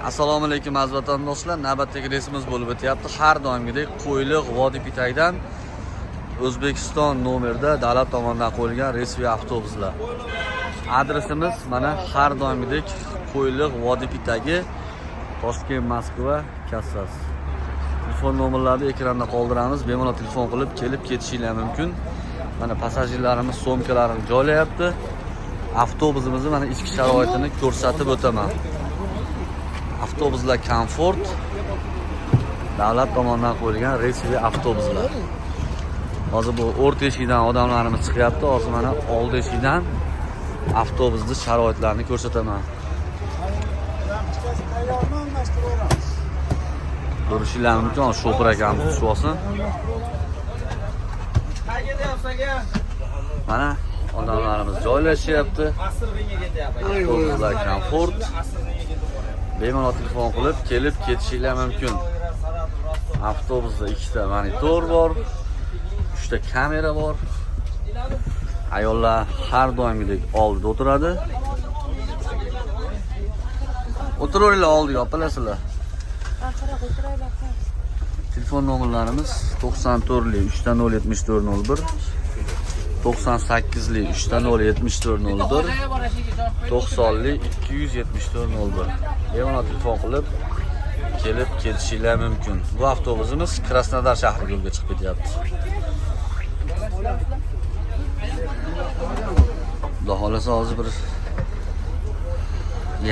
Assalomu alaykum aziz vatandoshlar. Navbatdagi reysimiz bo'lib o'tyapti. Har doimgidek Qo'yliq Vodiy-Pitaydan O'zbekiston nomerda davlat tomonidan qo'yilgan reysli avtobuslar. Adresimiz mana har doimgidek Qo'yliq Vodiy-Pitagi Toshkent Moskva kassasi. Telefon nomerlarini ekranda qoldiramiz. Bemalol telefon qilib kelib ketishingiz mumkin. Mana passajirlarimiz so'mkalarini joylayapti. Avtobusimizni mana ichki sharoitini ko'rsatib o'taman. Avtobuslar komfort, davlat tomonidan qo'yilgan reysli avtobuslar. Hozir bu o'rta eshikdan odamlarimiz chiqyapti. Hozir mana old eshikdan avtobusning sharoitlarini ko'rsataman. Ko'rishingiz mumkin, sho'pir akamiz tushib olsin. Mana odamlarimiz joylashyapti. Avtobuslar komfort. Bemalol telefon qilib kelib ketishingiz mumkin. Avtobusda 2 ta monitor bor, 3 ta kamera bor. Ayollar har doimgidek oldida o'tiradi. O'tiringlar oldiga, opalasizlar. Telefon nomerlarimiz 94li 3.07401, 98li 3.07401, 90li 27401. Bemalol telefon qilib kelib ketishingiz mumkin. Bu avtobusimiz Krasnodar shahriga yo'lga chiqib ketyapti. Xudo xolasa hozir bir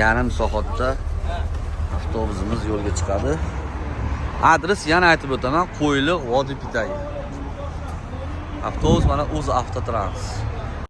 yarim soatda avtobusimiz yo'lga chiqadi. Adres yana aytib o'taman, Qo'yliq Vodiy-Pitay. Avtobus mana O'z Avtotrans.